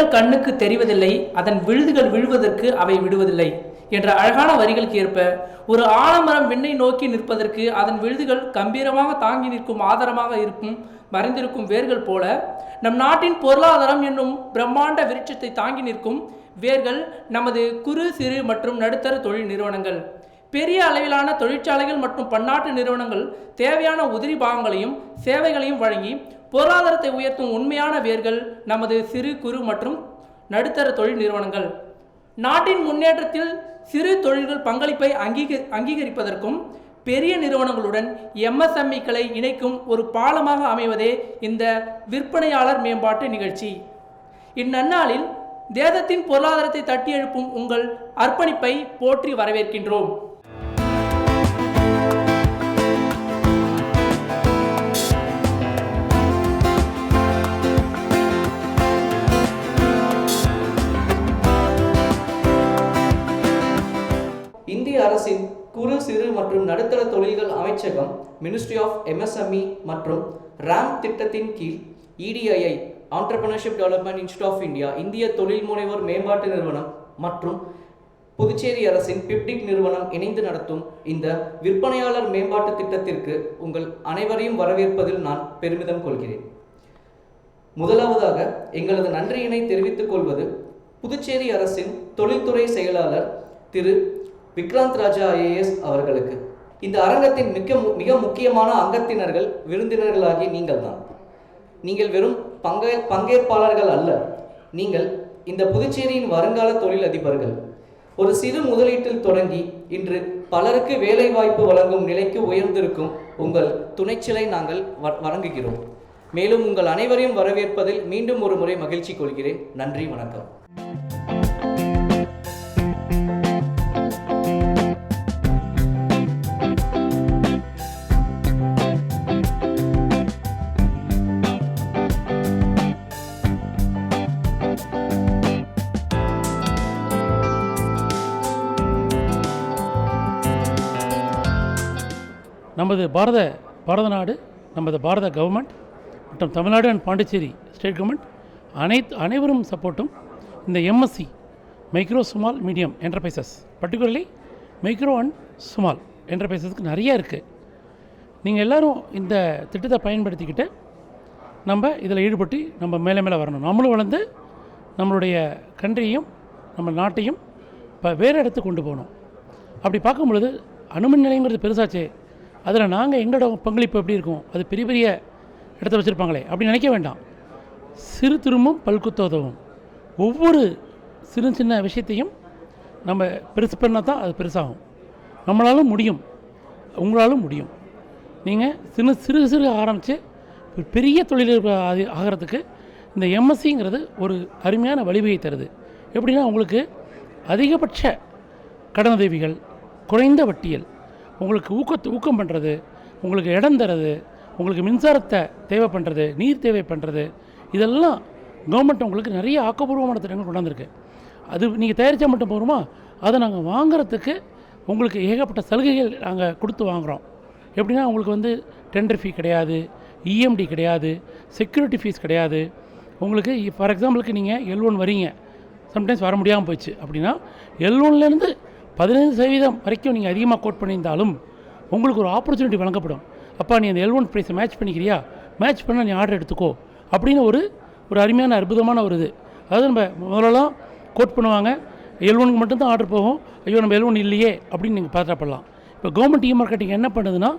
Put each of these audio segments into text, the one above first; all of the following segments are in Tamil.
மரங்கள் கண்ணுக்கு தெரிவதில்லை, அதன் விழுதுகள் விழுவதற்கு அவை விடுவதில்லை என்ற அழகான வரிகளுக்கு ஏற்ப ஒரு ஆலமரம் விண்ணை நோக்கி நிற்பதற்கு அதன் விழுதுகள் கம்பீரமாக தாங்கி நிற்கும் ஆதாரமாக இருக்கும் மறைந்திருக்கும் வேர்கள் போல நம் நாட்டின் பொருளாதாரம் என்னும் பிரம்மாண்ட விருட்சத்தை தாங்கி நிற்கும் வேர்கள் நமது குறு சிறு மற்றும் நடுத்தர தொழில் நிறுவனங்கள். பெரிய அளவிலான தொழிற்சாலைகள் மற்றும் பன்னாட்டு நிறுவனங்கள் தேவையான உதிரி பாகங்களையும் சேவைகளையும் வழங்கி பொருளாதாரத்தை உயர்த்தும் உண்மையான வேர்கள் நமது சிறு குறு மற்றும் நடுத்தர தொழில் நிறுவனங்கள். நாட்டின் முன்னேற்றத்தில் சிறு தொழில்கள் பங்களிப்பை அங்கீகரிப்பதற்கும் பெரிய நிறுவனங்களுடன் எம்எஸ்எம்இக்களை இணைக்கும் ஒரு பாலமாக அமைவதே இந்த விற்பனையாளர் மேம்பாட்டு நிகழ்ச்சி. இந்நன்னாளில் தேசத்தின் பொருளாதாரத்தை தட்டி எழுப்பும் உங்கள் அர்ப்பணிப்பை போற்றி வரவேற்கின்றோம். இந்திய அரசின் குறு சிறு மற்றும் நடுத்தர தொழில்கள் அமைச்சகம் மினிஸ்ட்ரி ஆஃப் எம்எஸ்எம்இ மற்றும் RAM திட்டத்தின் கீழ் EDII entrepreneurship development institute of India, இந்திய தொழில் முனைவோர் மேம்பாட்டு நிறுவனம் மற்றும் புதுச்சேரி அரசின் பிப்டிக் நிறுவனம் இணைந்து நடத்தும் இந்த விற்பனையாளர் மேம்பாட்டு திட்டத்திற்கு உங்கள் அனைவரையும் வரவேற்பதில் நான் பெருமிதம் கொள்கிறேன். முதலாவதாக எங்களது நன்றியினை தெரிவித்துக் கொள்வது புதுச்சேரி அரசின் தொழில்துறை செயலாளர் திரு விக்ராந்த் ராஜா IAS அவர்களுக்கு. இந்த அரங்கத்தின் மிக முக்கியமான அங்கத்தினர்கள் விருந்தினர்களாகி நீங்கள் தான். நீங்கள் வெறும் பங்கேற்பாளர்கள் அல்ல, நீங்கள் இந்த புதுச்சேரியின் வருங்கால தொழில் அதிபர்கள். ஒரு சிறு முதலீட்டில் தொடங்கி இன்று பலருக்கு வேலை வாய்ப்பு வழங்கும் நிலைக்கு உயர்ந்திருக்கும் உங்கள் துணைச்சலை நாங்கள் வழங்குகிறோம். மேலும் உங்கள் அனைவரையும் வரவேற்பதில் மீண்டும் ஒரு முறை மகிழ்ச்சி கொள்கிறேன். நன்றி, வணக்கம். நமது பாரத நாடு, நமது பாரத கவர்மெண்ட் மற்றும் Tamil Nadu and Pondicherry state government அனைவரும் சப்போர்ட்டும் இந்த MSC micro small medium enterprises, particularly micro and small என்டர்பிரைசஸ்க்கு நிறைய இருக்குது. நீங்கள் எல்லோரும் இந்த திட்டத்தை பயன்படுத்திக்கிட்டு நம்ம இதில் ஈடுபட்டு நம்ம மேலே வரணும். நம்மளும் வளர்ந்து நம்மளுடைய கண்ட்ரியையும் நம்ம நாட்டையும் இப்போ வேறு இடத்துக்கு கொண்டு போகணும். அப்படி பார்க்கும் பொழுது அணுமின் நிலையங்கிறது பெருசாச்சே, அதில் நாங்கள் எங்களோட பங்களிப்பு எப்படி இருக்கும், அது பெரிய பெரிய இடத்த வச்சுருப்பாங்களே அப்படி நினைக்க வேண்டாம். சிறு திரும்பும் பல்குத்தோதவும். ஒவ்வொரு சின்ன விஷயத்தையும் நம்ம பெருசு பண்ணால் தான் அது பெருசாகும். நம்மளாலும் முடியும், உங்களாலும் முடியும். நீங்கள் சிறு ஆரம்பித்து பெரிய தொழிலதிபர் ஆகிறதுக்கு இந்த MSCங்கிறது ஒரு அருமையான வழிவகை தருது. எப்படின்னா உங்களுக்கு அதிகபட்ச கடனுதவிகள், குறைந்த வட்டியல், உங்களுக்கு ஊக்கம் பண்ணுறது, உங்களுக்கு இடம் தரது, உங்களுக்கு மின்சாரத்தை தேவை பண்ணுறது, நீர் தேவை பண்ணுறது, இதெல்லாம் கவர்மெண்ட் உங்களுக்கு நிறைய ஆக்கப்பூர்வமான திட்டங்கள் கொண்டாந்துருக்கு. அது நீங்கள் தயாரித்தா மட்டும் போகிறோமா, அதை நாங்கள் வாங்குறதுக்கு உங்களுக்கு ஏகப்பட்ட சலுகைகள் நாங்கள் கொடுத்து வாங்குகிறோம். எப்படின்னா உங்களுக்கு டெண்டர் ஃபீ கிடையாது, EMD கிடையாது, செக்யூரிட்டி ஃபீஸ் கிடையாது. உங்களுக்கு ஃபார் எக்ஸாம்பிளுக்கு நீங்கள் L1 வரீங்க, சம்டைம்ஸ் வர முடியாமல் போயிடுச்சு அப்படின்னா L1லேருந்து 15% வரைக்கும் நீங்கள் அதிகமாக கோட் பண்ணியிருந்தாலும் உங்களுக்கு ஒரு ஆப்பர்ச்சுனிட்டி வழங்கப்படும். அப்பா நீ அந்த L1 ப்ரைஸை மேட்ச் பண்ணிக்கிறியா, மேட்ச் பண்ணால் நீ ஆர்டர் எடுத்துக்கோ அப்படின்னு ஒரு அருமையான அற்புதமான ஒரு இது. அதாவது நம்ம முதலெல்லாம் கோட் பண்ணுவாங்க, L1க்கு மட்டும்தான் ஆர்டர் போகும், ஐயோ நம்ம L1 இல்லையே அப்படின்னு நீங்கள் பாத்திரப்படலாம். இப்போ கவர்மெண்ட் மார்க்கெட்டிங் என்ன பண்ணுதுன்னா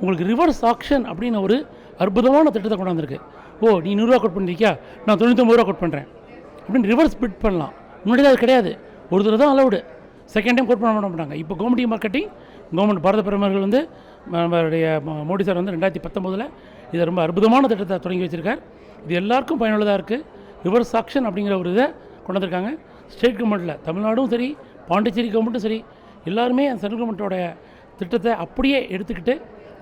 உங்களுக்கு ரிவர்ஸ் ஆக்ஷன் அப்படின்னு ஒரு அற்புதமான திட்டத்தை கொண்டாந்துருக்கு. ஓ நீ 100 ரூபா கோட் பண்ணிருக்கியா, நான் 99 ரூபா கோட் பண்ணுறேன் அப்படின்னு ரிவர்ஸ் பிட் பண்ணலாம். முன்னாடி அது கிடையாது, ஒரு தடவை தான் அலவுடு, செகண்ட் டைம் கோட் பண்ண மாட்டாங்க. இப்போ கவர்மெண்ட் மார்க்கெட்டிங், கவர்மெண்ட் பாரத பிரதமர்கள் நம்மளுடைய மோடி சார் 2019 இதை ரொம்ப அற்புதமான திட்டத்தை தொடங்கி வச்சுருக்கார். இது எல்லாருக்கும் பயனுள்ளதாக இருக்குது. ரிவர்ஸ் ஆக்ஷன் அப்படிங்கிற ஒரு இதை கொண்டு வந்திருக்காங்க. ஸ்டேட் கவர்மெண்ட்டில் தமிழ்நாடும் சரி, பாண்டிச்சேரி கவர்மெண்ட்டும் சரி, எல்லாருமே அந்த சென்ட்ரல் கவர்மெண்ட்டோட திட்டத்தை அப்படியே எடுத்துக்கிட்டு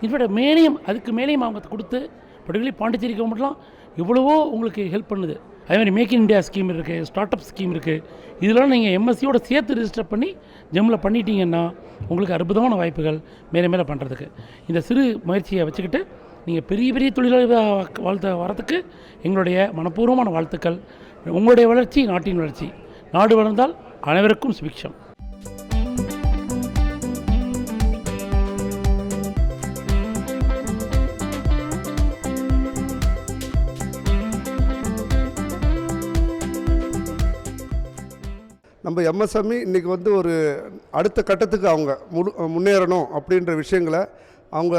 இன்ஃபேக்ட் அதுக்கு மேலேயும் அவங்க கொடுத்து, பர்டிகுலர்லி பாண்டிச்சேரி கவர்மெண்ட்லாம் எவ்வளவோ உங்களுக்கு ஹெல்ப் பண்ணுது. அதேமாதிரி மேக் இன் இண்டியா ஸ்கீம் இருக்குது, ஸ்டார்ட் அப் ஸ்கீம் இருக்குது. இதெல்லாம் நீங்கள் MSCயோட சேர்த்து ரிஜிஸ்டர் பண்ணி ஜெம்மில் பண்ணிட்டீங்கன்னா உங்களுக்கு அற்புதமான வாய்ப்புகள் மேலே பண்ணுறதுக்கு. இந்த சிறு முயற்சியை வச்சுக்கிட்டு நீங்கள் பெரிய தொழிலாளர் வரத்துக்கு எங்களுடைய மனப்பூர்வமான வாழ்த்துக்கள். உங்களுடைய வளர்ச்சி நாட்டின் வளர்ச்சி. நாடு வளர்ந்தால் அனைவருக்கும் சுபிக்ஷம். நம்ம எம்எஸ்எம்இ இன்றைக்கி வந்து ஒரு அடுத்த கட்டத்துக்கு அவங்க முன்னேறணும் அப்படின்ற விஷயங்களை அவங்க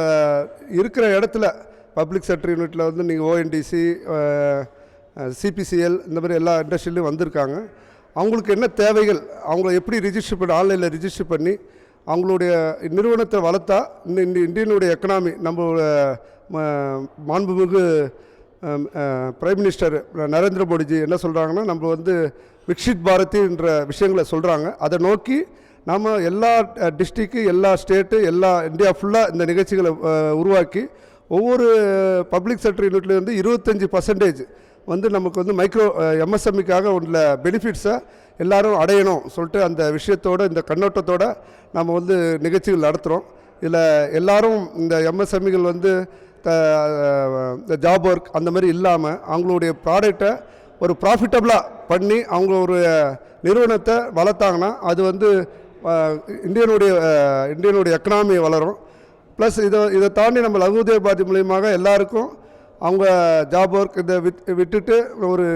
இருக்கிற இடத்துல பப்ளிக் செக்டர் யூனிட்டில் வந்து நீங்கள் ஓஎன்டிசி, சிபிசிஎல் இந்த மாதிரி எல்லா இண்டஸ்ட்ரியிலையும் வந்திருக்காங்க. அவங்களுக்கு என்ன தேவைகள், அவங்கள எப்படி ரிஜிஸ்டர் பண்ணி ஆன்லைனில் ரிஜிஸ்டர் பண்ணி அவங்களுடைய நிறுவனத்தை வளர்த்தா இந்தியனுடைய எக்கனாமி நம்மளோட மாண்புமிகு பிரைம் மினிஸ்டர் நரேந்திர மோடிஜி என்ன சொல்கிறாங்கன்னா, நம்ம வந்து விக்ஷித் பாரதின்ற விஷயங்களை சொல்கிறாங்க. அதை நோக்கி நாம் எல்லா டிஸ்ட்ரிக்கு, எல்லா ஸ்டேட்டு, எல்லா இந்தியா ஃபுல்லாக இந்த நிகழ்ச்சிகளை உருவாக்கி ஒவ்வொரு பப்ளிக் செக்டர் யூனிட்லேருந்து 25% வந்து நமக்கு வந்து மைக்ரோ எம்எஸ்எம்இக்காக உள்ள பெனிஃபிட்ஸை எல்லோரும் அடையணும் சொல்லிட்டு அந்த விஷயத்தோடு இந்த கண்ணோட்டத்தோடு நம்ம வந்து நிகழ்ச்சிகள் நடத்துகிறோம். இதில் எல்லோரும் இந்த எம்எஸ்எம்இகள் வந்து இந்த ஜாப் ஒர்க் அந்த மாதிரி இல்லாமல் அவங்களுடைய ப்ராடக்டை ஒரு ப்ராஃபிட்டபுளாக பண்ணி அவங்க ஒரு நிறுவனத்தை வளர்த்தாங்கன்னா அது வந்து இந்தியனுடைய எக்கனாமி வளரும். ப்ளஸ் இதை தாண்டி நம்ம லகு உதயபாதி மூலியமாக எல்லாருக்கும் அவங்க ஜாப் ஒர்க் இதை விட்டுட்டு ஒரு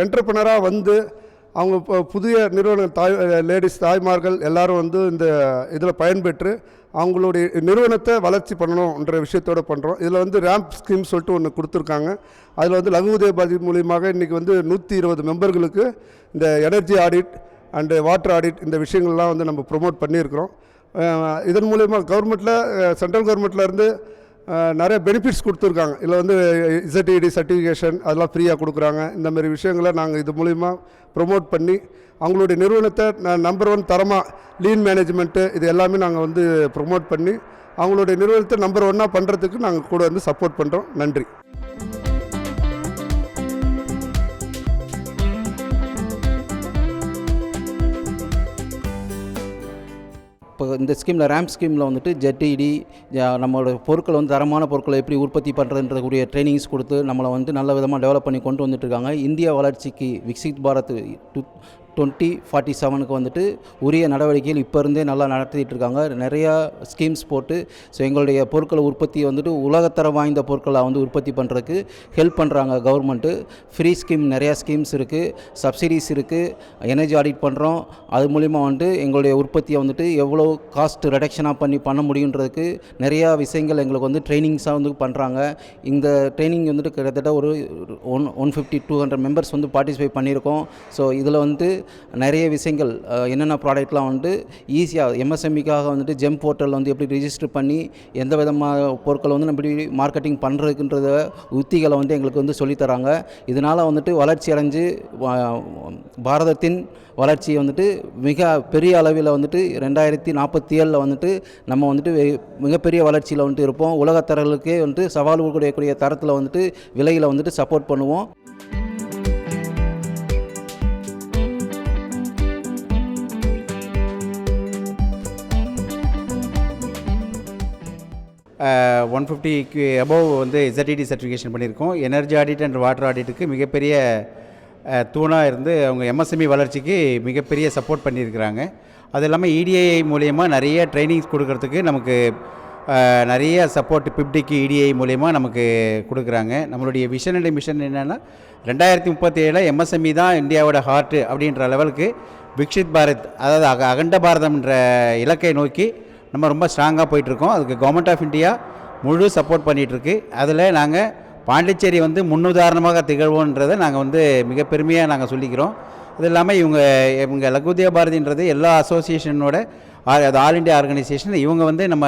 என்டர்பிரனராக வந்து அவங்க இப்போ புதிய நிறுவன லேடிஸ் தாய்மார்கள் எல்லோரும் வந்து இந்த இதில் பயன்பெற்று அவங்களுடைய நிறுவனத்தை வளர்ச்சி பண்ணணுன்ற விஷயத்தோடு பண்ணுறோம். இதில் வந்து ரேம்ப் ஸ்கீம் சொல்லிட்டு ஒன்று கொடுத்துருக்காங்க. அதில் வந்து லகு உதயபாதி மூலியமாக இன்றைக்கி வந்து 120 மெம்பர்களுக்கு இந்த energy audit and water audit இந்த விஷயங்கள்லாம் வந்து நம்ம ப்ரொமோட் பண்ணியிருக்கிறோம். இதன் மூலயமா கவர்மெண்ட்டில் சென்ட்ரல் கவர்மெண்ட்லேருந்து நிறைய பெனிஃபிட்ஸ் கொடுத்துருக்காங்க. இதில் வந்து இசட்இடி சர்டிஃபிகேஷன் அதெல்லாம் ஃப்ரீயாக கொடுக்குறாங்க. இந்த மாதிரி விஷயங்களை நாங்கள் இது மூலிமா ப்ரொமோட் பண்ணி அவங்களுடைய நிறுவனத்தை நம்பர் 1 தரமாக லீன் மேனேஜ்மெண்ட்டு இது எல்லாமே நாங்கள் வந்து ப்ரொமோட் பண்ணி அவங்களுடைய நிறுவனத்தை நம்பர் 1 பண்ணுறதுக்கு நாங்கள் கூட வந்து சப்போர்ட் பண்ணுறோம். நன்றி. இப்போ இந்த ஸ்கீமில் ரேம்ப் ஸ்கீமில் வந்துட்டு ஜெட்இடி நம்மளோட பொருட்களை வந்து தரமான பொருட்களை எப்படி உற்பத்தி பண்ணுறதுன்றக்கூடிய ட்ரைனிங்ஸ் கொடுத்து நம்மளை வந்து நல்ல விதமாக டெவலப் பண்ணி கொண்டு வந்துட்டுருக்காங்க. இந்தியா வளர்ச்சிக்கு விக்சித் பாரத் 2047க்கு வந்துட்டு உரிய நடவடிக்கைகள் இப்போ இருந்தே நல்லா நடத்திட்டு இருக்காங்க. நிறையா ஸ்கீம்ஸ் போட்டு ஸோ எங்களுடைய பொருட்களை உற்பத்தி வந்துட்டு உலகத்தர வாய்ந்த பொருட்களை வந்து உற்பத்தி பண்ணுறதுக்கு ஹெல்ப் பண்ணுறாங்க கவர்மெண்ட்டு. ஃப்ரீ ஸ்கீம் நிறையா ஸ்கீம்ஸ் இருக்குது, சப்சிடிஸ் இருக்குது, எனர்ஜி ஆடிட் பண்ணுறோம். அது மூலிமா வந்துட்டு எங்களுடைய உற்பத்தியை வந்துட்டு எவ்வளோ காஸ்ட் ரிடக்ஷனாக பண்ண முடியுன்றதுக்கு நிறையா விஷயங்கள் எங்களுக்கு வந்து ட்ரைனிங்ஸாக வந்து பண்ணுறாங்க. இந்த ட்ரைனிங் வந்துட்டு கிட்டத்தட்ட ஒரு 150-200 மெம்பர்ஸ் வந்து பார்ட்டிசிபேட் பண்ணியிருக்கோம். ஸோ இதில் வந்து நிறைய விஷயங்கள் என்னென்ன ப்ராடக்ட்லாம் வந்துட்டு ஈஸியாக எம்எஸ்எம்இக்காக வந்துட்டு ஜெம் போர்ட்டலில் வந்து எப்படி ரிஜிஸ்டர் பண்ணி எந்த விதமான பொருட்களை வந்து நம்ம எப்படி மார்க்கெட்டிங் பண்ணுறதுக்குன்றத உத்திகளை வந்து எங்களுக்கு வந்து சொல்லித்தராங்க. இதனால் வந்துட்டு வளர்ச்சி அடைஞ்சு பாரதத்தின் வளர்ச்சியை வந்துட்டு மிக பெரிய அளவில் வந்துட்டு 2047 வந்துட்டு நம்ம வந்துட்டு மிகப்பெரிய வளர்ச்சியில் வந்துட்டு இருப்போம். உலகத்தரர்களுக்கே வந்துட்டு சவால் கொடுக்கக்கூடிய தரத்தில் வந்துட்டு விலையில் வந்துட்டு சப்போர்ட் பண்ணுவோம். 150க்கு அபோவ் வந்து ZED சர்டிஃபிகேஷன் பண்ணியிருக்கோம். எனர்ஜி ஆடிட் அண்ட் வாட்டர் ஆடிட்டுக்கு மிகப்பெரிய தூணாக இருந்து அவங்க எம்எஸ்எம்இ வளர்ச்சிக்கு மிகப்பெரிய சப்போர்ட் பண்ணியிருக்கிறாங்க. அது இல்லாமல் EDI மூலயமா நிறைய ட்ரைனிங்ஸ் கொடுக்கறதுக்கு நமக்கு நிறைய சப்போர்ட் பிப்டிக்கு EDI மூலயமா நமக்கு கொடுக்குறாங்க. நம்மளுடைய விஷன் அண்ட் மிஷன் என்னென்னா 2037 எம்எஸ்எம்இ தான் இந்தியாவோட ஹார்ட்டு அப்படின்ற லெவலுக்கு விக்ஷித் பாரத், அதாவது அகண்ட பாரதம்ன்ற இலக்கை நோக்கி நம்ம ரொம்ப ஸ்ட்ராங்காக போயிட்டுருக்கோம். அதுக்கு கவர்மெண்ட் ஆஃப் இந்தியா முழு சப்போர்ட் பண்ணிகிட்ருக்கு. அதில் நாங்கள் பாண்டிச்சேரி வந்து முன்னுதாரணமாக திகழ்வோன்றதை நாங்கள் வந்து மிக பெருமையாக நாங்கள் சொல்லிக்கிறோம். அது இல்லாமல் இவங்க லகு உதயபாரதின்றது எல்லா அசோசியேஷனோட அது ஆல் இண்டியா ஆர்கனைசேஷன். இவங்க வந்து நம்ம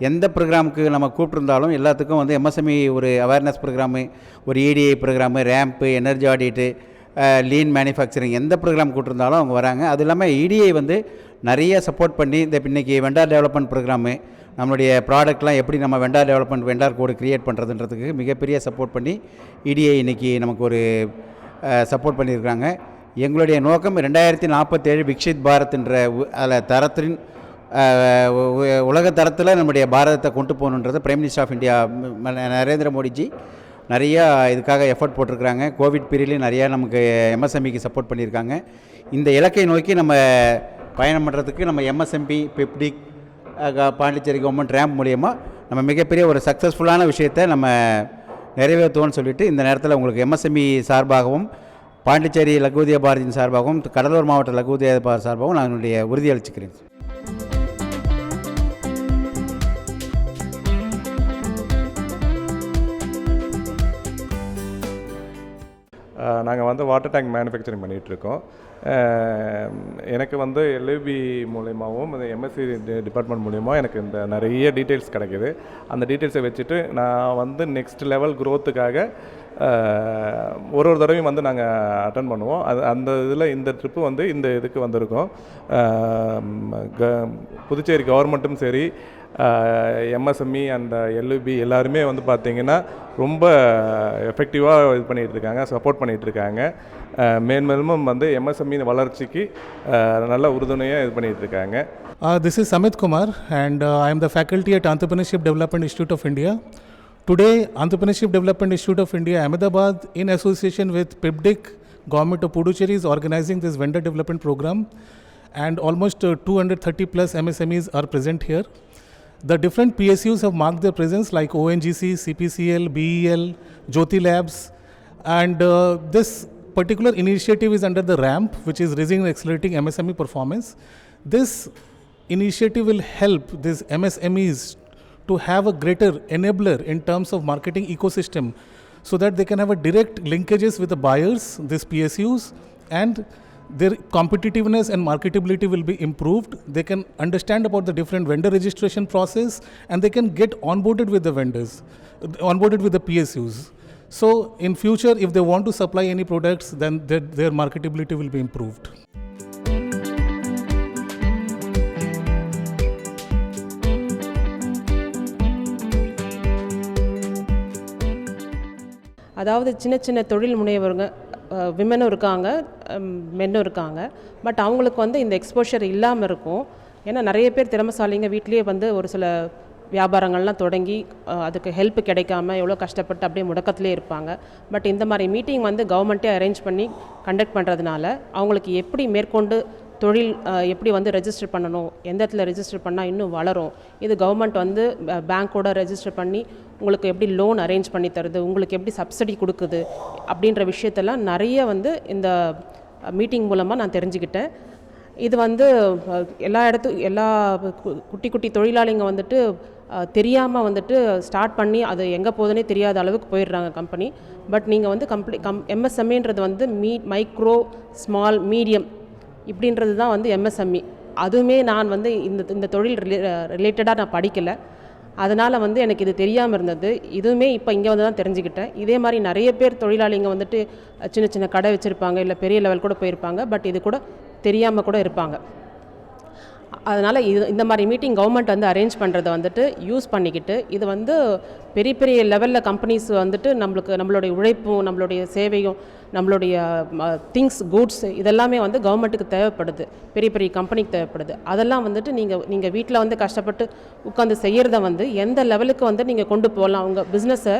எந்த ப்ரோக்ராமுக்கு நம்ம கூப்பிட்டுருந்தாலும் எல்லாத்துக்கும் வந்து எம்எஸ்எம்இ ஒரு அவேர்னஸ் ப்ரோக்ராமு, ஒரு EDI ப்ரோக்ராமு, ரேம்ப்பு, எனர்ஜி ஆடிட்டு, லீன் மேனுஃபேக்சரிங் எந்த ப்ரோக்ராம் கூப்பிட்டுருந்தாலும் அவங்க வராங்க. அது இல்லாமல் EDI வந்து நிறைய சப்போர்ட் பண்ணி இந்த இன்றைக்கி வெண்டார் டெவலப்மெண்ட் ப்ரோக்ராமு, நம்மளுடைய ப்ராடக்ட்லாம் எப்படி நம்ம வெண்டார் கோடு க்ரியேட் பண்ணுறதுன்றதுக்கு மிகப்பெரிய சப்போர்ட் பண்ணி EDI இன்றைக்கி நமக்கு ஒரு சப்போர்ட் பண்ணியிருக்காங்க. எங்களுடைய நோக்கம் 2047 விக்ஷித் பாரத்ன்ற அதில் தரத்தின் உலக தரத்தில் நம்முடைய பாரதத்தை கொண்டு போகணுன்றதை prime minister of India Narendra Modi ji நிறையா இதுக்காக எஃபர்ட் போட்டிருக்கிறாங்க. கோவிட் பீரியட்லேயும் நிறையா நமக்கு எம்எஸ்எம்இக்கு சப்போர்ட் பண்ணியிருக்காங்க. இந்த இலக்கை நோக்கி நம்ம பயணம் பண்ணுறதுக்கு நம்ம MSMP, peptic, Pondicherry government ramp மூலயமா நம்ம மிகப்பெரிய ஒரு சக்ஸஸ்ஃபுல்லான விஷயத்தை நம்ம நிறைவேற்றுவோம்னு சொல்லிட்டு இந்த நேரத்தில் உங்களுக்கு எம்எஸ்எம்இ சார்பாகவும் பாண்டிச்சேரி லகுதிய பாரதியின் சார்பாகவும் கடலூர் மாவட்ட லகுதிய பாரதி சார்பாகவும் நான் என்னுடைய உறுதியளிச்சுக்கிறேன். நாங்கள் வந்து வாட்டர் டேங்க் மேனுஃபேக்சரிங் பண்ணிகிட்ருக்கோம். எனக்கு வந்து எல்ஐபி மூலயமாவும் எம்எஸ்சி டிபார்ட்மெண்ட் மூலயமா எனக்கு இந்த நிறைய டீட்டெயில்ஸ் கிடைக்கிது. அந்த டீட்டெயில்ஸை வச்சுட்டு நான் வந்து நெக்ஸ்ட் லெவல் க்ரோத்துக்காக ஒரு தடவையும் வந்து நாங்கள் அட்டன் பண்ணுவோம். அந்த இதில் இந்த ட்ரிப்பு வந்து இந்த இதுக்கு வந்திருக்கோம். புதுச்சேரி கவர்மெண்ட்டும் சரி, எம்எஸ்எம்இ அண்ட் எல்யூபி எல்லாருமே வந்து பார்த்திங்கன்னா ரொம்ப எஃபெக்டிவாக இது பண்ணிகிட்ருக்காங்க, சப்போர்ட் பண்ணிகிட்ருக்காங்க. மேன்மேலும் வந்து எம்எஸ்எம்இ வளர்ச்சிக்கு நல்ல உறுதுணையாக இது பண்ணிகிட்ருக்காங்க. This is Samit Kumar and I am the faculty at Entrepreneurship Development Institute of India. Today, Entrepreneurship Development Institute of India, Ahmedabad, in association with PIPDIC, Government of Puducherry, is organizing this vendor development program, and almost 230 plus MSMEs are present here. The different PSUs have marked their presence like ONGC, CPCL, BEL, Jyoti Labs, and this particular initiative is under the RAMP, which is Raising and Accelerating MSME Performance. This initiative will help these MSMEs to have a greater enabler in terms of marketing ecosystem so that they can have a direct linkages with the buyers, these PSUs, and their competitiveness and marketability will be improved. They can understand about the different vendor registration process and they can get onboarded with the vendors, onboarded with the PSUs. So in future, if they want to supply any products, then their marketability will be improved. அதாவது சின்ன சின்ன தொழில் முனைவருங்க, விமனும் இருக்காங்க, மென்னும் இருக்காங்க. பட் அவங்களுக்கு வந்து இந்த எக்ஸ்போஷர் இல்லாமல் இருக்கும். ஏன்னா நிறைய பேர் திறமைசாலிங்க வீட்லேயே வந்து ஒரு சில வியாபாரங்கள்லாம் தொடங்கி அதுக்கு ஹெல்ப் கிடைக்காம எவ்வளோ கஷ்டப்பட்டு அப்படியே முடக்கத்திலே இருப்பாங்க. பட் இந்த மாதிரி மீட்டிங் வந்து கவர்மெண்ட்டே அரேஞ்ச் பண்ணி கண்டக்ட் பண்ணுறதுனால அவங்களுக்கு எப்படி மேற்கொண்டு தொழில் எப்படி வந்து ரெஜிஸ்டர் பண்ணணும், எந்த இடத்துல ரெஜிஸ்டர் பண்ணால் இன்னும் வளரும், இது கவர்மெண்ட் வந்து பேங்க்கோட ரெஜிஸ்டர் பண்ணி உங்களுக்கு எப்படி லோன் அரேஞ்ச் பண்ணி தருது, உங்களுக்கு எப்படி சப்சிடி கொடுக்குது அப்படின்ற விஷயத்தெல்லாம் நிறைய வந்து இந்த மீட்டிங் மூலமாக நான் தெரிஞ்சுக்கிட்டேன். இது வந்து எல்லா குட்டி குட்டி தொழிலாளிங்க வந்துட்டு தெரியாமல் வந்துட்டு ஸ்டார்ட் பண்ணி அது எங்கே போகுதுன்னே தெரியாத அளவுக்கு போயிடுறாங்க கம்பெனி. பட் நீங்கள் வந்து எம்எஸ்எம்இன்றது வந்து மைக்ரோ, ஸ்மால், மீடியம் இப்படின்றது தான் வந்து எம்எஸ்எம்இ. அதுவுமே நான் வந்து இந்த தொழில் ரிலேட்டடாக நான் படிக்கலை, அதனால் வந்து எனக்கு இது தெரியாமல் இருந்தது. இதுவுமே இப்போ இங்கே வந்து தான் தெரிஞ்சுக்கிட்டேன். இதே மாதிரி நிறைய பேர் தொழிலாளிங்க வந்துட்டு சின்ன சின்ன கடை வச்சுருப்பாங்க, இல்லை பெரிய லெவல் கூட போயிருப்பாங்க, பட் இது கூட தெரியாமல் கூட இருப்பாங்க. அதனால் இந்த மாதிரி மீட்டிங் கவர்மெண்ட் வந்து அரேஞ்ச் பண்ணுறதை வந்துட்டு யூஸ் பண்ணிக்கிட்டு இது வந்து பெரிய பெரிய லெவலில் கம்பெனிஸ் வந்துட்டு நம்மளுடைய உழைப்பும் நம்மளுடைய சேவையும் நம்மளுடைய திங்ஸ், கூட்ஸ் இதெல்லாமே வந்து கவர்மெண்ட்டுக்கு தேவைப்படுது, பெரிய பெரிய கம்பெனிக்கு தேவைப்படுது. அதெல்லாம் வந்துட்டு நீங்கள் வீட்டில் வந்து கஷ்டப்பட்டு உட்காந்து செய்கிறத வந்து எந்த லெவலுக்கு வந்து நீங்கள் கொண்டு போகலாம், உங்கள் பிஸ்னஸை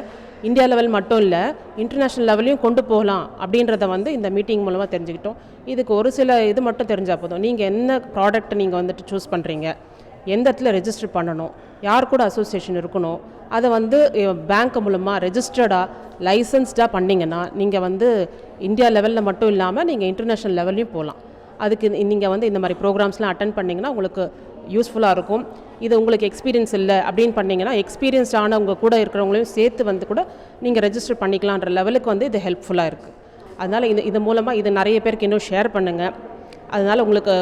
இந்தியா லெவல் மட்டும் இல்லை இன்டர்நேஷ்னல் லெவலையும் கொண்டு போகலாம் அப்படின்றத வந்து இந்த மீட்டிங் மூலமாக தெரிஞ்சுக்கிட்டோம். இதுக்கு ஒரு சில இது மட்டும் தெரிஞ்சால் போதும். நீங்கள் என்ன ப்ராடக்ட் நீங்கள் வந்துட்டு சூஸ் பண்ணுறீங்க, எந்த இடத்துல ரெஜிஸ்டர் பண்ணணும், யார் கூட அசோசியேஷன் இருக்கணும், அதை வந்து பேங்க் மூலமாக ரெஜிஸ்டர்டாக லைசன்ஸ்டாக பண்ணிங்கன்னா நீங்கள் வந்து இந்தியா லெவலில் மட்டும் இல்லாமல் நீங்கள் இன்டர்நேஷ்னல் லெவல்லையும் போகலாம். அதுக்கு நீங்கள் வந்து இந்த மாதிரி ப்ரோக்ராம்ஸ்லாம் அட்டன் பண்ணிங்கன்னா உங்களுக்கு யூஸ்ஃபுல்லாக இருக்கும். இது உங்களுக்கு எக்ஸ்பீரியன்ஸ் இல்லை அப்படின்னு பண்ணிங்கன்னா எக்ஸ்பீரியன்ஸ்ட் ஆனவங்க கூட இருக்கிறவங்களையும் சேர்த்து வந்து கூட நீங்கள் ரெஜிஸ்டர் பண்ணிக்கலான்ற லெவலுக்கு வந்து இது ஹெல்ப்ஃபுல்லாக இருக்குது. அதனால் இது மூலமாக இது நிறைய பேருக்கு இன்னும் ஷேர் பண்ணுங்கள். அதனால் உங்களுக்கு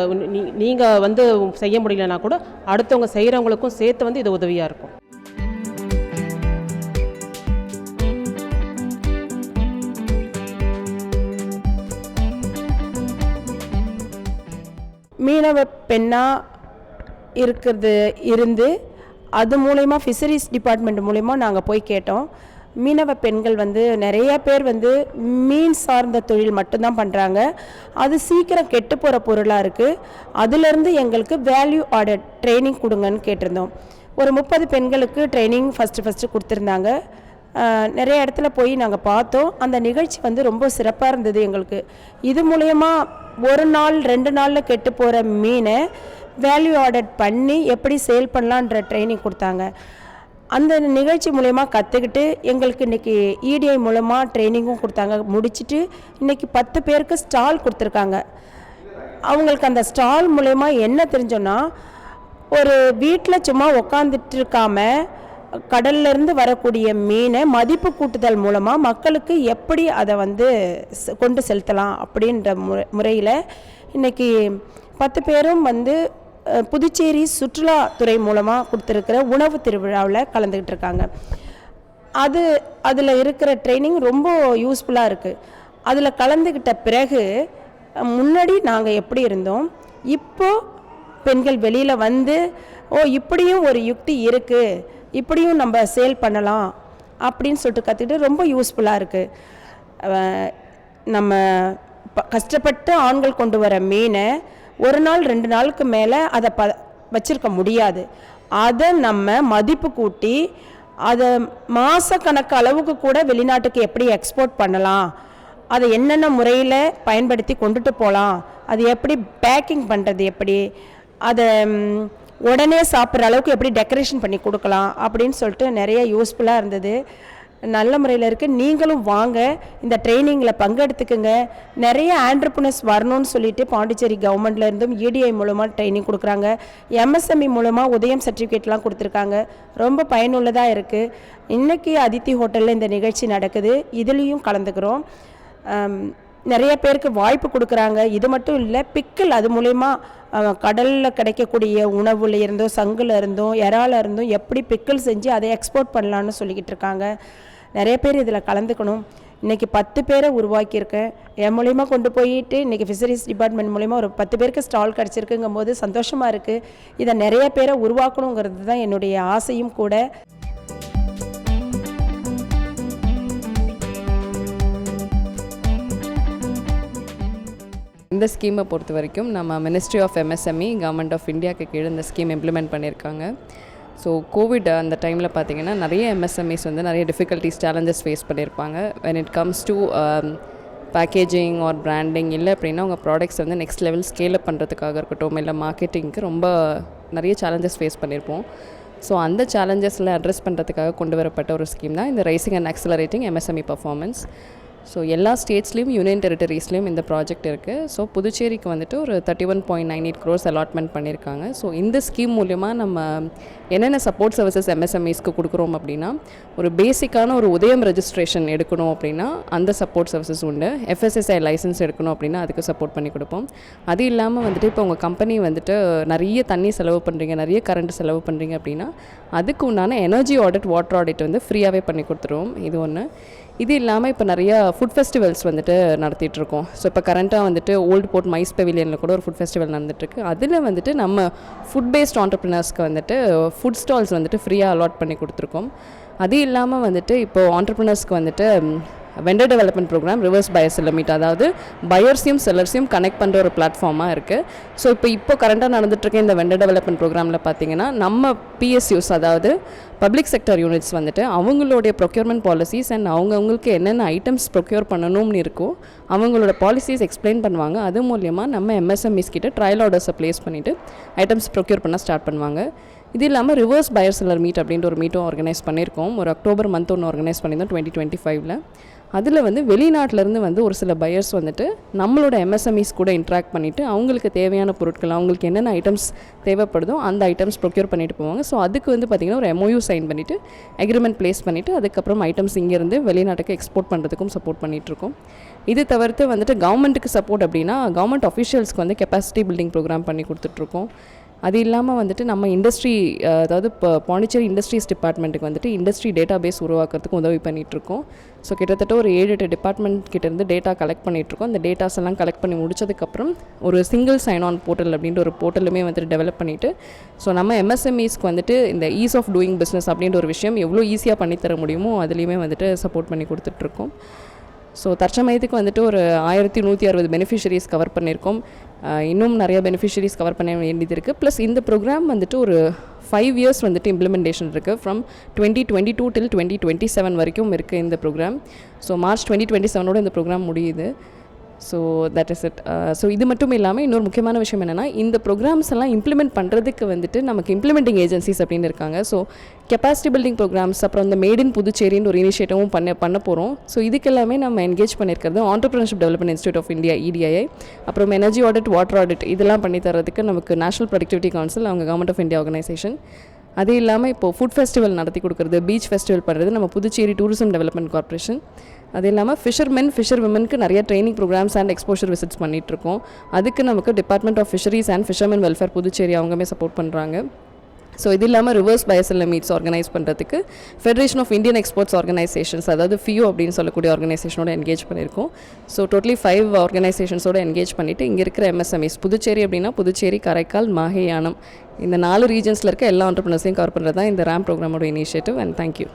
நீங்கள் வந்து செய்ய முடியலனா கூட அடுத்தவங்க செய்கிறவங்களுக்கும் சேர்த்து வந்து இது உதவியாக இருக்கும். மீனவ பெண்ணாக இருந்து அது மூலயமா ஃபிஷரிஸ் டிபார்ட்மெண்ட் மூலயமா நாங்கள் போய் கேட்டோம். மீனவ பெண்கள் வந்து நிறைய பேர் வந்து மீன் சார்ந்த தொழில் மட்டும்தான் பண்ணுறாங்க, அது சீக்கிரம் கெட்டு போகிற பொருளாக இருக்குது, அதுலேருந்து எங்களுக்கு வேல்யூ ஆடட் ட்ரைனிங் கொடுங்கன்னு கேட்டிருந்தோம். ஒரு 30 பெண்களுக்கு ட்ரைனிங் ஃபஸ்ட்டு கொடுத்துருந்தாங்க. நிறைய இடத்துல போய் நாங்கள் பார்த்தோம். அந்த நிகழ்ச்சி வந்து ரொம்ப சிறப்பாக இருந்தது எங்களுக்கு. இது மூலயமா 1 நாள் 2 நாளில் கெட்டு போகிற மீனை வேல்யூ ஆடட் பண்ணி எப்படி சேல் பண்ணலான்ற ட்ரைனிங் கொடுத்தாங்க. அந்த நிகழ்ச்சி மூலயமா கற்றுக்கிட்டு எங்களுக்கு இன்றைக்கி EDI மூலமாக ட்ரைனிங்கும் கொடுத்தாங்க. முடிச்சுட்டு இன்றைக்கி 10 பேருக்கு ஸ்டால் கொடுத்துருக்காங்க. அவங்களுக்கு அந்த ஸ்டால் மூலயமா என்ன தெரிஞ்சோன்னா, ஒரு வீட்டில் சும்மா உக்காந்துட்டு இருக்காம கடல்லேருந்து வரக்கூடிய மீனை மதிப்பு கூட்டுதல் மூலமாக மக்களுக்கு எப்படி அதை வந்து கொண்டு செலுத்தலாம் அப்படின்ற முறையில் இன்றைக்கி 10 பேரும் வந்து புதுச்சேரி சுற்றுலாத்துறை மூலமாக கொடுத்துருக்கிற உணவு திருவிழாவில் கலந்துக்கிட்டு இருக்காங்க. அதில் இருக்கிற ட்ரைனிங் ரொம்ப யூஸ்ஃபுல்லாக இருக்குது. அதில் கலந்துக்கிட்ட பிறகு முன்னாடி நாங்கள் எப்படி இருந்தோம், இப்போது பெண்கள் வெளியில் வந்து இப்படியும் ஒரு யுக்தி இருக்குது, இப்படியும் நம்ம சேல் பண்ணலாம் அப்படின்னு சொல்லிட்டு கற்றுக்கிட்டு ரொம்ப யூஸ்ஃபுல்லாக இருக்குது. நம்ம கஷ்டப்பட்டு ஆண்கள் கொண்டு வர மீனை 1 நாள் 2 நாளுக்கு மேலே அதை வச்சிருக்க முடியாது. அதை நம்ம மதிப்பு கூட்டி அதை மாதக்கணக்கு அளவுக்கு கூட வெளிநாட்டுக்கு எப்படி எக்ஸ்போர்ட் பண்ணலாம், அதை என்னென்ன முறையில் பயன்படுத்தி கொண்டுட்டு போகலாம், அது எப்படி பேக்கிங் பண்ணுறது, எப்படி அதை உடனே சாப்பிட்ற அளவுக்கு எப்படி டெக்கரேஷன் பண்ணி கொடுக்கலாம் அப்படின்னு சொல்லிட்டு நிறைய யூஸ்ஃபுல்லாக இருந்தது. நல்ல முறையில் இருக்குது. நீங்களும் வாங்க, இந்த ட்ரைனிங்கில் பங்கெடுத்துக்குங்க. நிறைய ஆண்டர்ப்ரனர்ஸ் வரணும்னு சொல்லிட்டு பாண்டிச்சேரி கவர்மெண்ட்லேருந்தும் EDI மூலமாக ட்ரைனிங் கொடுக்குறாங்க. MSME மூலமாக உதயம் சர்டிஃபிகேட்லாம் கொடுத்துருக்காங்க. ரொம்ப பயனுள்ளதாக இருக்குது. இன்றைக்கி அதித்தி ஹோட்டலில் இந்த நிகழ்ச்சி நடக்குது, இதுலேயும் கலந்துக்கிறோம். நிறைய பேருக்கு வாய்ப்பு கொடுக்குறாங்க. இது மட்டும் இல்லை, பிக்கிள் அது மூலயமா கடலில் கிடைக்கக்கூடிய உணவுல இருந்தும் சங்குல இருந்தும் இறால இருந்தும் எப்படி பிக்கிள் செஞ்சு அதை எக்ஸ்போர்ட் பண்ணலான்னு சொல்லிக்கிட்டு இருக்காங்க. நிறைய பேர் இதில் கலந்துக்கணும். இன்றைக்கி 10 பேரை உருவாக்கியிருக்கேன். என் மூலிமா கொண்டு போயிட்டு இன்றைக்கி ஃபிஷரிஸ் டிபார்ட்மெண்ட் மூலிமா ஒரு 10 பேருக்கு ஸ்டால் கிடச்சிருக்குங்கும் போது சந்தோஷமாக இருக்குது. இதை நிறைய பேரை உருவாக்கணுங்கிறது தான் என்னுடைய ஆசையும் கூட. இந்த ஸ்கீமை பொறுத்த வரைக்கும் நம்ம ministry of MSME government of இந்தியாவுக்கு கீழே இந்த ஸ்கீம் இம்ப்ளிமெண்ட் பண்ணியிருக்காங்க. ஸோ கோவிட் அந்த டைமில் பார்த்திங்கன்னா நிறைய MSMEs வந்து நிறைய டிஃபிகல்ட்டிஸ் சேலஞ்சஸ் ஃபேஸ் பண்ணியிருப்பாங்க. when it comes to packaging or branding இல்லை அப்படின்னா உங்கள் ப்ராடக்ட்ஸ் வந்து நெக்ஸ்ட் லெவல் ஸ்கேலப் பண்ணுறதுக்காக இருக்கட்டும், இல்லை மார்க்கெட்டிங்க்கு ரொம்ப நிறைய சேலஞ்சஸ் ஃபேஸ் பண்ணியிருப்போம். ஸோ அந்த சேலஞ்சஸில் அட்ரெஸ் பண்ணுறதுக்காக கொண்டு வரப்பட்ட ஒரு ஸ்கீம் தான் இந்த raising and accelerating MSME performance. So எல்லா ஸ்டேட்ஸ்லேயும் யூனியன் டெரிட்டரிஸ்லேயும் இந்த ப்ராஜெக்ட் இருக்குது. ஸோ புதுச்சேரிக்கு வந்துட்டு ஒரு 31.98 crores அலாட்மெண்ட் பண்ணியிருக்காங்க. ஸோ இந்த ஸ்கீம் மூலமா நம்ம என்னென்ன சப்போர்ட் சர்வீசஸ் MSMEஸ்க்கு கொடுக்குறோம் அப்படின்னா, ஒரு பேசிக்கான ஒரு உதயம் ரெஜிஸ்ட்ரேஷன் எடுக்கணும் அப்படின்னா அந்த சப்போர்ட் சர்வீசஸ் உண்டு. FSSAI லைசன்ஸ் எடுக்கணும் அப்படின்னா அதுக்கு சப்போர்ட் பண்ணி கொடுப்போம். அது இல்லாமல் வந்துட்டு இப்போ உங்கள் கம்பெனி வந்துட்டு நிறைய தண்ணி செலவு பண்ணுறீங்க, நிறைய கரண்ட் செலவு பண்ணுறீங்க அப்படின்னா அதுக்கு உண்டான எனர்ஜி ஆடிட், வாட்டர் ஆடிட் வந்து ஃப்ரீயாகவே பண்ணி கொடுத்துருவோம். இது ஒன்று. இது இல்லாமல் இப்போ நிறையா ஃபுட் ஃபெஸ்டிவல்ஸ் வந்துட்டு நடத்திட்டுருக்கோம். ஸோ இப்போ கரண்ட்டாக வந்துட்டு ஓல்டு போர்ட் மைஸ் பெவிலியனில் கூட ஒரு ஃபுட் ஃபெஸ்டிவல் நடந்துகிட்ருக்கு. அதில் வந்துட்டு நம்ம ஃபுட் பேஸ்ட் ஆண்டர்ப்ரினர்ஸ்க்கு வந்துட்டு ஃபுட் ஸ்டால்ஸ் வந்துட்டு ஃப்ரீயாக அலாட் பண்ணி கொடுத்துருக்கோம். அது இல்லாமல் வந்துட்டு இப்போது ஆண்டர்ப்ரினர்ஸ்க்கு வந்துட்டு வெண்டர் டெவலப்மெண்ட் ப்ரோக்ராம் ரிவர்ஸ் பயர் செல்லர் மீட், அதாவது பையர்ஸையும் செல்லர்ஸையும் கனெக்ட் பண்ணுற ஒரு பிளாட்ஃபார்மாக இருக்குது. ஸோ இப்போ கரண்ட்டாக நடந்துகிட்ருக்க இந்த வெண்டர் டெவலப்மெண்ட் ப்ரோக்ராமில் பார்த்திங்கன்னா நம்ம PSUs, அதாவது பப்ளிக் செக்டர் யூனிட்ஸ் வந்துட்டு அவங்களுடைய ப்ரொக்யூர்மெண்ட் பாலிசிஸ் அண்ட் அவங்களுக்கு என்னென்ன ஐட்டம்ஸ் ப்ரொக்யூர் பண்ணணும்னு இருக்கோ அவங்களோட பாலிசிஸ் எக்ஸ்பிளைன் பண்ணுவாங்க. அது மூலயமா நம்ம MSMEs கிட்ட ட்ரையல் ஆர்டர்ஸை ப்ளேஸ் பண்ணிவிட்டு ஐட்டம்ஸ் ப்ரொக்யூர் பண்ண ஸ்டார்ட் பண்ணுவாங்க. இது இல்லாமல் ரிவர்ஸ் பயர் செல்லர் மீட் அப்படின்ற ஒரு மீட்டும் ஆர்கனைஸ் பண்ணியிருக்கோம். ஒரு அக்டோபர் மந்த் ஒன்று ஆர்கனைஸ் பண்ணியிருந்தோம் 2025. அதில் வந்து வெளிநாட்டிலேருந்து வந்து ஒரு சில பையர்ஸ் வந்துட்டு நம்மளோட MSMEs கூட இன்ட்ராக்ட் பண்ணிவிட்டு அவங்களுக்கு தேவையான பொருட்கள், அவங்களுக்கு என்னென்ன ஐட்டம்ஸ் தேவைப்படுதோ அந்த ஐட்டம்ஸ் ப்ரொக்யூர் பண்ணிட்டு போவாங்க. ஸோ அதுக்கு வந்து பார்த்திங்கன்னா ஒரு MOU சைன் பண்ணிவிட்டு அக்ரிமெண்ட் ப்ளேஸ் பண்ணிவிட்டு அதுக்கப்புறம் ஐட்டம்ஸ் இங்கேருந்து வெளிநாட்டுக்கு எக்ஸ்போர்ட் பண்ணுறதுக்கும் சப்போர்ட் பண்ணிகிட்ருக்கோம். இது தவிர்த்து வந்துட்டு கவர்மெண்ட்டுக்கு சப்போர்ட் அப்படின்னா கவர்மெண்ட் அஃபிஷியல்ஸ்க்கு வந்து கெப்பாசிட்டி பில்டிங் ப்ரோக்ராம் பண்ணி கொடுத்துட்ருக்கோம். அது இல்லாமல் வந்துட்டு நம்ம இண்டஸ்ட்ரி, அதாவது இப்போ பாண்டிச்சேரி இண்டஸ்ட்ரீஸ் டிபார்ட்மெண்ட்டுக்கு வந்துட்டு இண்டஸ்ட்ரி டேட்டா பேஸ் உருவாக்குறதுக்கு உதவி பண்ணிகிட்ருக்கோம். ஸோ கிட்டத்தட்ட ஒரு 7-8 டிபார்ட்மெண்ட் கிட்டேருந்து டேட்டா கலெக்ட் பண்ணிகிட்ருக்கோம். அந்த டேட்டாஸ் எல்லாம் கலெக்ட் பண்ணி முடிச்சதுக்கப்புறம் ஒரு சிங்கிள் சைன் ஆன் போர்ட்டல் அப்படின்ற ஒரு போர்ட்டலுமே வந்துட்டு டெவலப் பண்ணிவிட்டு, ஸோ நம்ம MSMEஸ்க்கு வந்துட்டு இந்த ஈஸ் ஆஃப் டூயிங் பிஸ்னஸ் அப்படின்ற ஒரு விஷயம் எவ்வளோ ஈஸியாக பண்ணித்தர முடியுமோ அதுலேயுமே வந்துட்டு சப்போர்ட் பண்ணி கொடுத்துட்ருக்கோம். ஸோ தற்சமயத்துக்கு வந்துட்டு ஒரு 1160 பெனிஃபிஷரிஸ் கவர் பண்ணியிருக்கோம். இன்னும் நிறைய பெனிஃபிஷரிஸ் கவர் பண்ண வேண்டியது இருக்குது. ப்ளஸ் இந்த ப்ரோக்ராம் வந்துட்டு ஒரு 5 இயர்ஸ் வந்துட்டு இம்ப்ளிமெண்டேஷன் இருக்குது. ஃப்ரம் 2022 till 2027 வரைக்கும் இருக்குது இந்த ப்ரோக்ராம். ஸோ மார்ச் 2027 இந்த ப்ரோக்ராம் முடியுது. So that is it. So இது மட்டும் இல்லாமல் இன்னொரு முக்கியமான விஷயம் என்னென்னா, இந்த ப்ரோக்ராம்ஸ் எல்லாம் இம்ப்ளிமெண்ட் பண்ணுறதுக்கு வந்துட்டு நமக்கு இம்ப்ளிமெண்டிங் ஏஜென்சிஸ் அப்படின்னு இருக்காங்க. ஸோ கெப்பாசிட்டி பில்டிங் ப்ரோக்ராம்ஸ், அப்புறம் இந்த மேட் இன் புதுச்சேரின்னு ஒரு இனிஷியேட்டிவும் பண்ண போகிறோம். ஸோ இதுக்கெல்லாமே நம்ம என்கேஜ் பண்ணியிருக்கிறது entrepreneurship development institute of India EDII, அப்புறம் எனர்ஜி ஆடிட், வாட்டர் ஆடிட் இதெல்லாம் பண்ணி தரதுக்கு நமக்கு நேஷனல் ப்ரொடக்டிவிட்டி கவுன்சில், அவங்க கவர்மெண்ட் ஆஃப் இந்தியா ஆர்கனைசேஷன். அது இல்லாமல் இப்போது ஃபுட் ஃபெஸ்டிவல் நடத்தி கொடுக்குறது, பீச் ஃபெஸ்டிவல் பண்ணுறது நம்ம புதுச்சேரி டூரிசம் டெவலப்மெண்ட் கார்ப்பரேஷன். அது இல்லாமல் ஃபிஷர் விமனுக்கு நிறைய training programmes and exposure visits பண்ணிகிட்ருக்கோம். அதுக்கு நமக்கு department of fisheries and fishermen welfare Puducherry அவங்கமே சப்போர்ட் பண்ணுறாங்க. ஸோ இது இல்லாமல் ரிவர்ஸ் பயசல்ல மீட்ஸ் ஆர்கனைஸ் பண்ணுறதுக்கு federation of Indian exports organisations, அதாவது FIO அப்படின்னு சொல்லக்கூடிய ஆர்கனைசேஷனோட என்கேஜ் பண்ணியிருக்கோம். ஸோ டோட்டலி 5 ஆர்கனைசேஷன்ஸோட என்கேஜ் பண்ணிவிட்டு இங்கே இருக்கிற MSMEs, புதுச்சேரி அப்படின்னா புதுச்சேரி, காரைக்கால், மாஹே, யானம், இந்த 4 ரீஜன்ஸில் இருக்க எல்லா ஆண்டர்பிரினர்ஸையும் கவர் பண்ணுறது தான் இந்த RAM ப்ரோக்ராமோட இனிஷியேட்டிவ். And thank you.